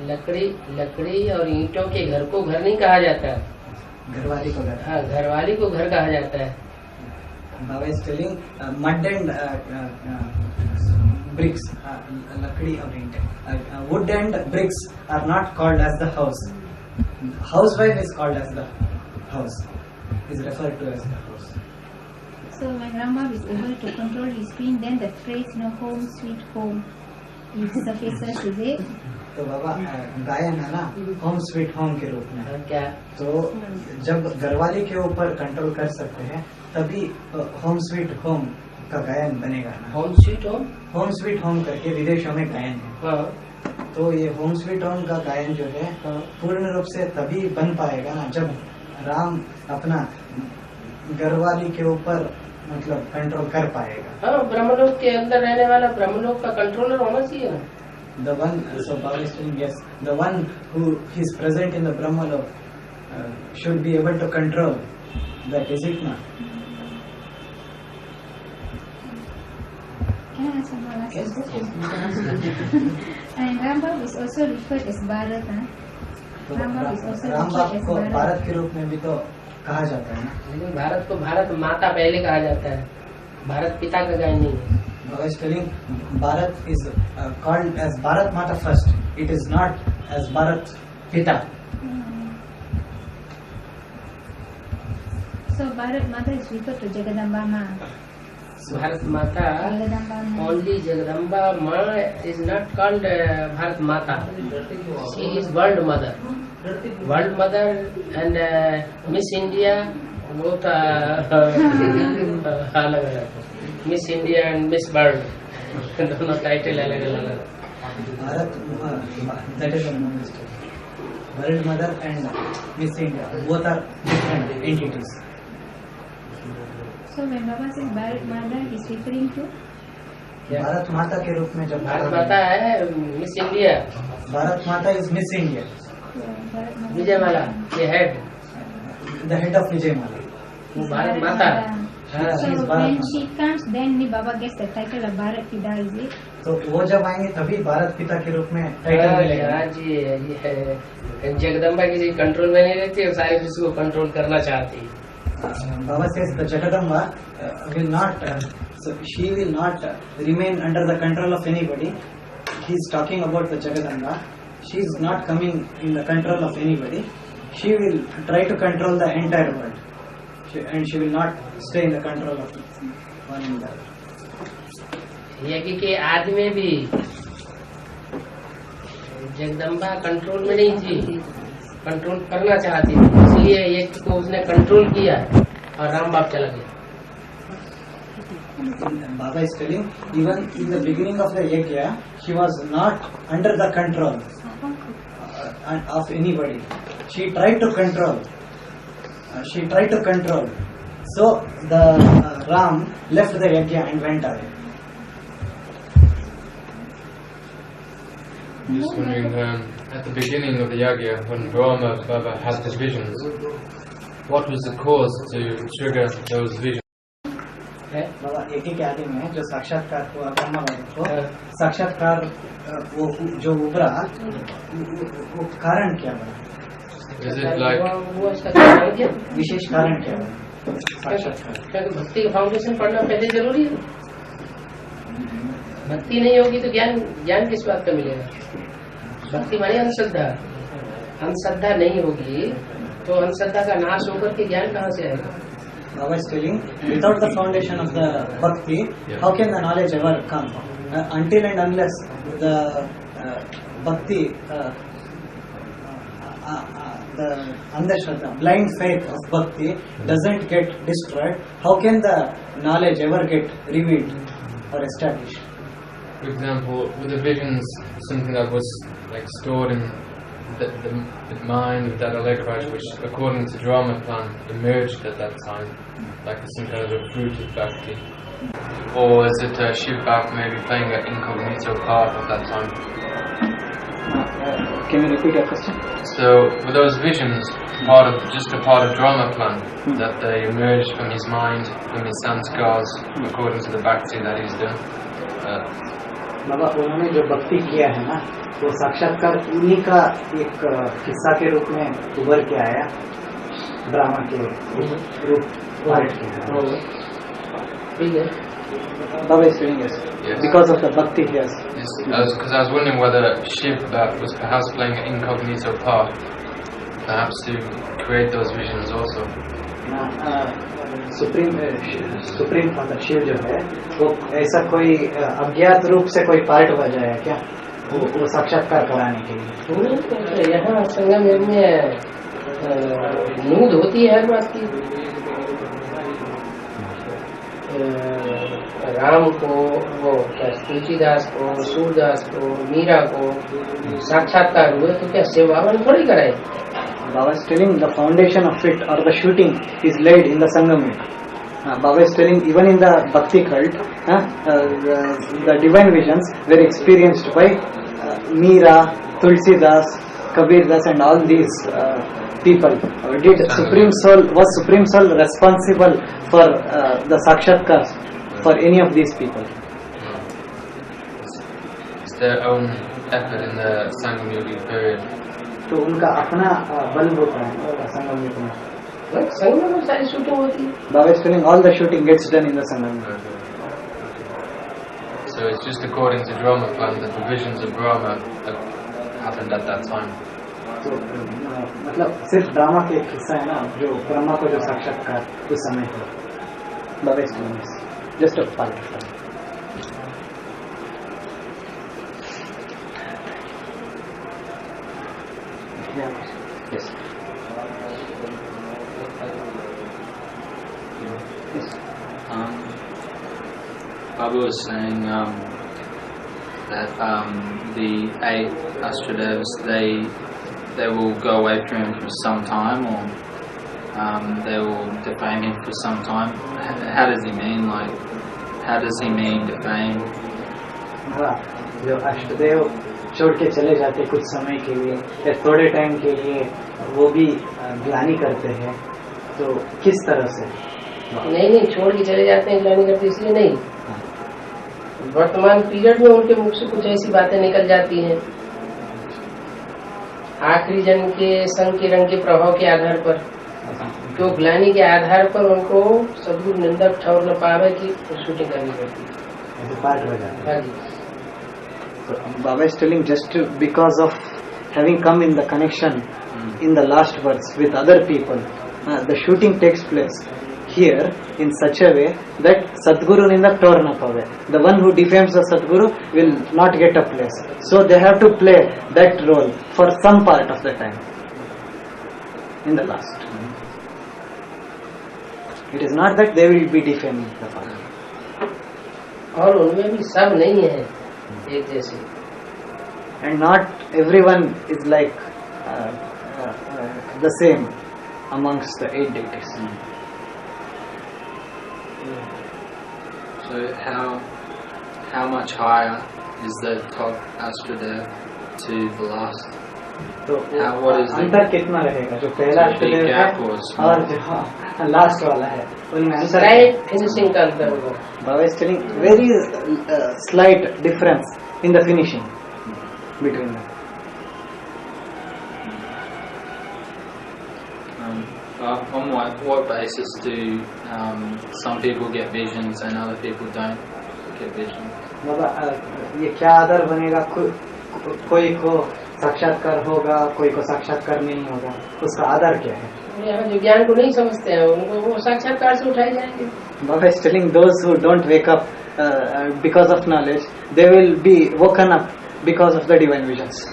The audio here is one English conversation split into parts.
लकड़ी और ईंटों के घर को घर नहीं कहा जाता, घरवाली को घर। हाँ, घरवाली को घर कहा जाता है। Baba is telling mud and bricks, लकड़ी और ईंटें, wood and bricks are not called as the house. Housewife is called as the house, is referred to as the house. So when Rambam is able to control his screen, then the phrase home sweet home is sufficient to it. तो बाबा गायन है ना home sweet home के रूप में, क्या? तो जब घरवाली के ऊपर कंट्रोल कर सकते हैं तभी होम स्वीट होम का गायन बनेगा ना। Home sweet home, home sweet home करके विदेशों में गायन है। हाँ, तो ये होम स्वीट होम का गायन जो है पूर्ण रूप से तभी बन पाएगा ना जब राम अपना घरवाली के ऊपर मतलब कंट्रोल कर पाएगा। हाँ, ब्रह्मलोक के अंदर रहने वाला ब्रह्मलोक का कंट्रोलर होना चाहिए ना। The one, so Baba is saying, yes, the one who is present in the Brahmalok should be able to control that, is it not? Can I answer my last question? And Rambam is also referred as Bharat. तो Rambam is also Ram referred बाप as को Bharat. Bharat के रूप में भी तो कहा जाता है ना। लेकिन भारत को भारत माता पहले कहा जाता है, भारत पिता का गायन नहीं है। Baba is telling Bharat is called as Bharat Mata first. It is not as Bharat Pita. So Bharat Mata is referred to Jagadamba Ma. Bharat माता, Jagadamba Ma. only Jagadamba Ma is not called Bharat Mata. She is world mother. World mother and Miss India both अलग अलग। Miss India and miss world दोनों title अलग अलग। Bharat, that is one mistake. World Mother and Miss India, both are different entities. So when Baba says Bharat Mata, he is referring to Bharat माता के रूप में जब भारत माता है मिस इंडिया, भारत माता is Miss India, Bharat Mata. Vijayamala ये head, the head of Vijayamala. वो भारत माता। She is So Bharat when Mata. she comes, then Baba gets the title of Bharat Pita, is it? तो वो जब आएंगे तभी भारत पिता के रूप में टाइटल मिलेगा। हाँ जी, ये जगदम्बा किसी कंट्रोल में नहीं रहती और सारे विश्व को कंट्रोल करना चाहती है। Baba says the Jagadamba will not, so she will not remain under the control of anybody. He is talking about the Jagadamba. She is not coming in the control of anybody. She will try to control the entire world, and she will not stay in the control of one another. यज्ञ के आदि में भी Jagdamba control में नहीं थी, control करना चाहती थी, इसलिए यज्ञ को उसने कंट्रोल किया और राम बाप चला गया। Baba is telling, even in the beginning of the yajna, she was not under the control of anybody. She tried to control. So the Ram left the yajna and went away. I'm just wondering, at the beginning of the yajna, when Brahma Baba had the visions, what was the cause to trigger those visions? बाबा यज्ञ के आदि में जो साक्षात्कार हुआ ब्रह्मा बाबा को, साक्षात्कार वो जो उभरा वो कारण क्या बना? Is it like वो इसका कारण क्या? विशेष कारण क्या बना साक्षात्कार? क्योंकि भक्ति का फाउंडेशन पढ़ना पहले जरूरी है। भक्ति नहीं होगी तो ज्ञान किस बात का मिलेगा? भक्ति माने अंधश्रद्धा, अंधश्रद्धा नहीं होगी तो अंधश्रद्धा का नाश होकर के ज्ञान कहाँ से आएगा? Baba is telling, without the foundation of the bhakti, how can the knowledge ever come? Until and unless the bhakti, the andhashraddha, blind faith of bhakti doesn't get destroyed, how can the knowledge ever get revealed or established? for example, with the visions, something that was like stored in the mind of that Alakraj, which according to drama plan emerged at that time, like some kind of a fruit of bhakti? Or is it Shiv Bhakti maybe playing an incognito part at that time? Can you repeat your question? So, were those visions just a part of drama plan, that they emerged from his mind, from his sanskars, according to the bhakti that he's done? बाबा उन्होंने जो भक्ति किया है ना, वो साक्षात्कार उन्हीं का एक हिस्सा के रूप में उभर के आया, ड्रामा के रूप पार्ट के। ठीक है। Baba is doing this Yes. because of the bhakti he has. Yes, because I was wondering whether Shiv was perhaps playing an incognito part, perhaps to create those visions also. Supreme father Shiv जो है वो ऐसा कोई अज्ञात रूप से कोई part बजाया क्या वो साक्षात्कार कराने के लिए? यहाँ संगम में नूद होती है हर बात की। राम को, वो क्या तुलसीदास को, सूरदास को, मीरा को साक्षात्कार हुए तो क्या सेवावन थोड़ी कराए? Baba is telling the foundation of it or the shooting is laid in the Sangam Yuga. Baba is telling even in the Bhakti cult, the divine visions were experienced by Meera, Tulsidas, Kabirdas and all these people. Was Supreme Soul responsible for the Sakshatkars for any of these people? It's their own effort in the Sangam Yogi period. तो उनका अपना बल होता है संगम युग में। संगम में सारी शूटिंग होती है। Baba is telling all the shooting gets done in the Sangam Yuga. So it's just according to drama plan that the visions of Brahma happened at that time. तो मतलब सिर्फ ड्रामा का एक हिस्सा है ना, जो ब्रह्मा को जो साक्षात्कार उस समय हो। Baba is telling this just a part of it. Yes. Baba was saying that the 8 Astradevas they will go away from him for some time, or they will defame him for some time. How does he mean? Like, how does he mean defame? हाँ, जो अष्टदेव छोड़ के चले जाते कुछ समय के लिए या थोड़े टाइम के लिए, वो भी ग्लानि करते हैं, तो किस तरह से? नहीं छोड़ के चले जाते हैं, ग्लानि करते इसलिए नहीं, वर्तमान पीरियड में उनके मुख से कुछ ऐसी बातें निकल जाती हैं आखिरी जन्म के संग के रंग के प्रभाव के आधार पर, जो ग्लानि के आधार पर उनको सदगुरु निंदक ठौर न पावे की शूटिंग करनी पड़ती है। पार्ट हो जाता है। हाँ जी। Baba is telling just because of having come in the connection in the last verse with other people, the shooting takes place here in such a way that Sadguru Nindak Tor na pave. The one who defames the Sadguru will not get a place. So they have to play that role for some part of the time in the last. It is not that they will be defaming the Father. और उनमें भी सब नहीं है एक जैसे, and not everyone is like the same amongst the 8 deities. So how much higher is the top Astradev to the last? तो what is अंतर कितना रहेगा जो पहला अष्टदेव है और जो लास्ट वाला है, उनमें अंतर स्लाइट फिनिशिंग का अंतर होगा। Baba is telling very slight difference in the finishing between them. On what basis do some people get visions and other people don't get visions? बाबा ये क्या आधार बनेगा? कोई को साक्षात्कार होगा, कोई को साक्षात्कार नहीं होगा, उसका आधार क्या है? यहाँ जो ज्ञान को नहीं समझते हैं उनको वो साक्षात्कार से उठाए जाएंगे। Baba is telling those who don't wake up because of knowledge, they will be woken up because of the divine visions.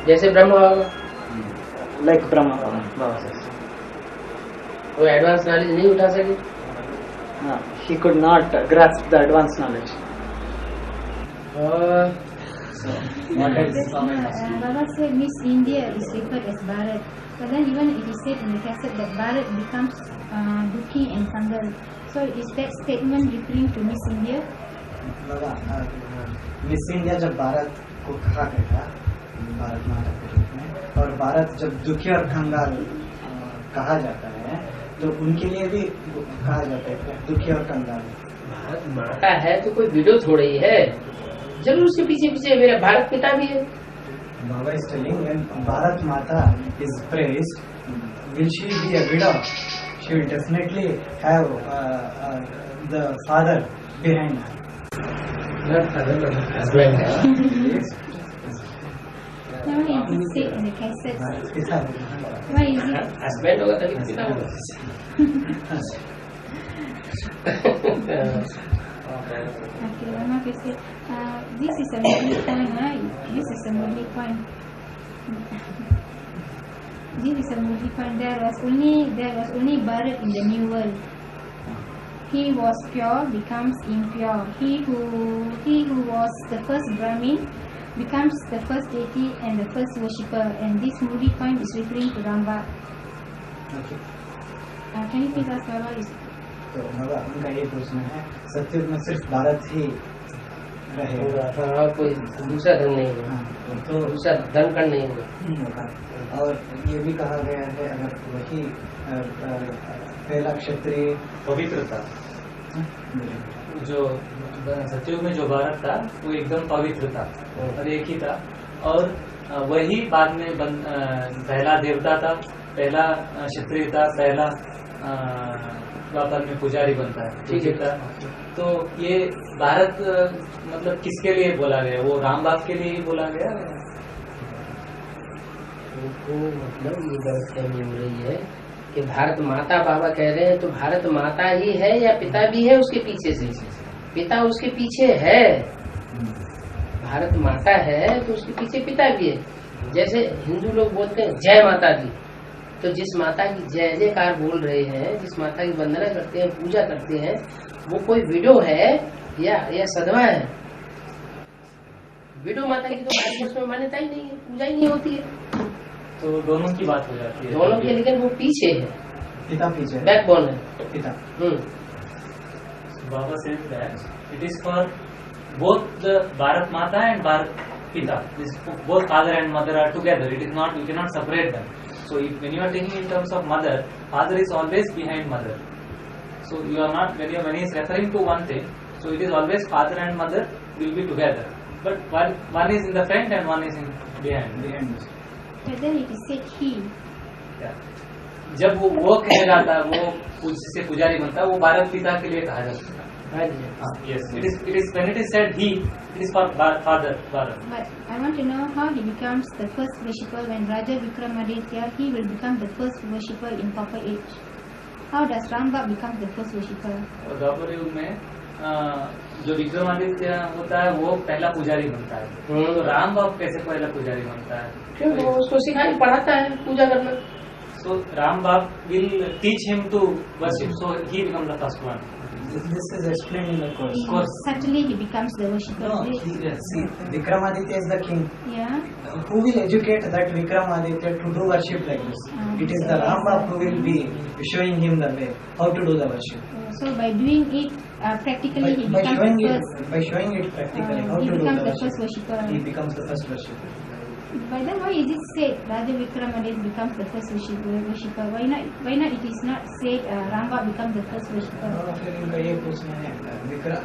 जैसे ब्रह्मा होगा, Like Brahma, Baba says. वो एडवांस नॉलेज नहीं उठा सके। He could not grasp the advanced knowledge. और Baba said Miss India is referred as Bharat, but then even it is said in the cassette that Bharat becomes Dukhi and Sangal. So is that statement referring to Miss India? Miss India जब भारत को कहा गया भारत माता के रूप में, और भारत जब दुखी और कंगाल कहा जाता है, तो उनके लिए भी कहा जाता है दुखी और कंगाल। भारत माता है तो कोई विडो थोड़ी ही है, जरूर उसके पीछे पीछे मेरा भारत पिता भी है। Baba is telling when Bharat Mata is praised, will she be a widow? She will definitely have the father behind her. Not father, but husband. Now why is it said in the cassette? पिता Why is it? Husband होगा तभी पिता होगा। Okay, Rama said, this is a Murli point, right? This is a Murli point. This is a Murli point. There was only Bharat in the new world. He was pure becomes impure. He who was the first Brahmin becomes the first deity and the first worshipper. And this Murli point is referring to Ramba. Okay. Can you please ask Baba? तो बाबा उनका ये प्रश्न है, सत्युग में सिर्फ भारत ही रहेगा? हाँ, कोई दूसरा धन नहीं होगा, तो दूसरा धन कण नहीं होगा। और ये भी कहा गया है अगर वही पहला क्षत्रिय पवित्रता, जो सत्युग में जो भारत था वो एकदम पवित्र था और एक ही था, और वही बाद में पहला देवता था, पहला क्षत्रिय था, पहला द्वापर में पुजारी बनता है, ठीक है। तो ये भारत मतलब किसके लिए बोला गया? वो राम बाप के लिए ही बोला गया। उनको मतलब ये गलतफहमी हो रही है कि भारत माता बाबा कह रहे हैं, तो भारत माता ही है या पिता भी है उसके पीछे से? पिता उसके पीछे है। भारत माता है तो उसके पीछे पिता भी है। जैसे हिंदू लोग बोलते हैं जय माता दी, तो जिस माता की जय जयकार बोल रहे हैं, जिस माता की वंदना करते हैं, पूजा करते हैं, वो कोई विडो है या सधवा है? विडो माता की तो भारतवर्ष में मान्यता ही नहीं है, पूजा ही नहीं होती है। तो दोनों की बात हो जाती है, दोनों के, लेकिन वो पीछे है, पिता पीछे है, बैकबोन है पिता। Baba says that it is for both the Bharat Mata and Bharat Pita. Both father and mother are together. It is not, you cannot separate them. So when you are taking in terms of mother, father is always behind mother. So you are not, when he is referring to one thing, so it is always father and mother will be together. But one is in the front and one is in behind. But then it is said he. Yeah. जब वो कहेगा था, वो जिससे पुजारी बनता है, वो भारत पिता के लिए कहा जाता है। Yes, it is when it is said he, it is for father Bharat. But I want to know how he becomes the first worshipper when Raja Vikramaditya, he will become the first worshipper in Copper Age. How does Ramba become the first worshipper? और द्वापर युग में जो विक्रमादित्य होता है वो पहला पुजारी बनता है, तो राम बाप कैसे पहला पुजारी बनता है? क्यों? वो उसको सिखाई पढ़ाता है पूजा करना। So Ram Bap will teach him to worship, so he becomes the first one. This is explained in the course. Certainly he becomes the worshipper. No, see, Vikramaditya is the king. Yeah. Who will educate that Vikramaditya to do worship like this? It is the Ramba who will be showing him the way, how to do the worship. So by doing it practically, he By becomes the first. By showing it practically, how he to do becomes the the first worship. worshipper. He becomes the first worshipper. But then why is it said Raja Vikramaditya becomes the first worshipper? Why not it is not said Ramba becomes the first worshipper? और फिर इनका ये प्रश्न है,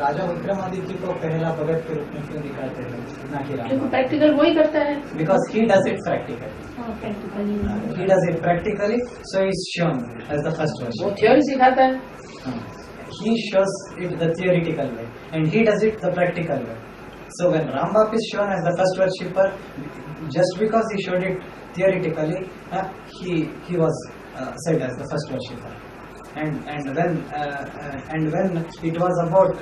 राजा विक्रमादित्य को पहला भगत के रूप में क्यों दिखाते हैं, ना कि राम? क्योंकि प्रैक्टिकल वही करता है। Because he does it practically. Oh, practically. He does it practically, so he is shown as the first वो worshipper. थ्योरी सिखाता है। He shows it the theoretical way, and he does it the practical way. So when Rambap is shown as the first worshipper, just because he showed it theoretically, he was said as the first worshipper. And when it was about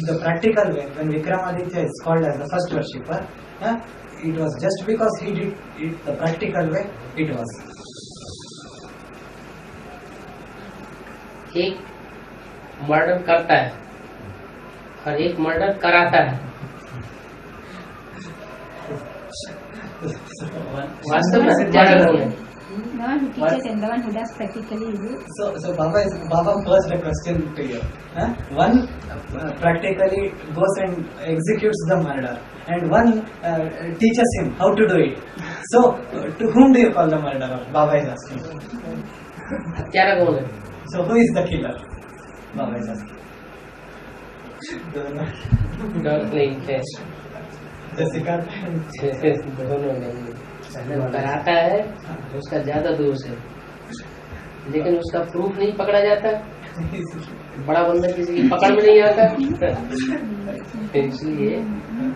the practical way, when Vikramaditya is called as the first worshipper, it was just because he did it the practical way. It was. एक murder करता है और एक murder कराता है। वास्तव में सत्याग्रह है। The one who teaches and the one who does practically is it? So Baba posed a question to you. One practically goes and executes the murder, and one teaches him how to do it. So to whom do you call the murderer? Baba is asking. हत्यारा कौन है? So who is the killer? Baba is asking. दोनों डर नहीं है, Jessica दोनों नहीं। डराता है उसका ज्यादा दोष है, लेकिन उसका प्रूफ नहीं पकड़ा जाता, बड़ा बंदा किसी की पकड़ में नहीं आता, इसलिए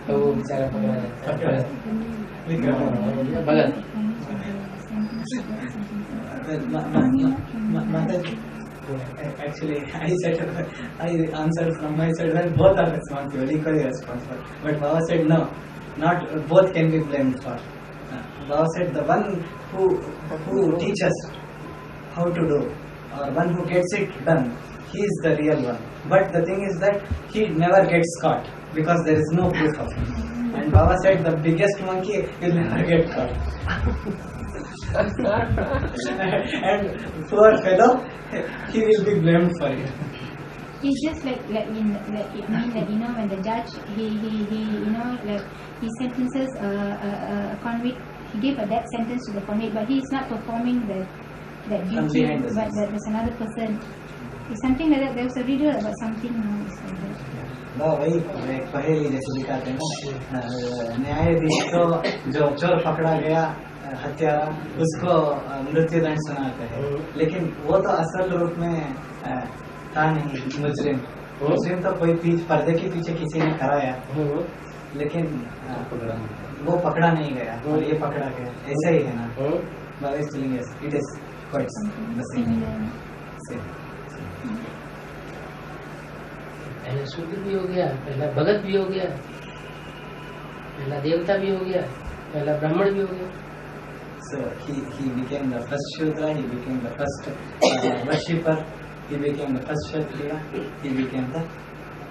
तो वो बेचारा पकड़ा जाता है। भगत Actually, I answered from my side that both are responsible, equally responsible. But Baba said no, not both can be blamed for. Baba said the one who teaches how to do, or one who gets it done, he is the real one. But the thing is that he never gets caught because there is no proof of him. And Baba said the biggest monkey will never get caught. And poor fellow, he will be blamed for it. It's just like when the judge he sentences a convict, he gave a death sentence to the convict, but he is not performing that duty, but there's another person. It's something like that. There was a riddle about something now. वही एक पहेली जैसे दिखाते हैं ना, न्यायाधीश को जो चोर पकड़ा गया हत्यारा उसको मृत्युदंड सुनाते हैं, लेकिन वो तो असल रूप में था नहीं मुजरिम। मुजरिम तो कोई पर्दे के पीछे किसी ने कराया, लेकिन वो पकड़ा नहीं गया और ये पकड़ा गया, ऐसा ही है ना। It is quite the same. पहला शूद्र भी हो गया, पहला भगत भी हो गया, पहला देवता भी हो गया, पहला ब्राह्मण भी हो गया। So he became the first Shudra, he became the first worshipper, he became the first Kshatriya, he became the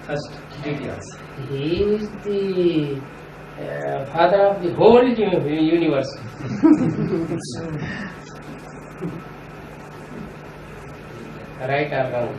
first deity also. He is the father of the whole universe. Right or wrong?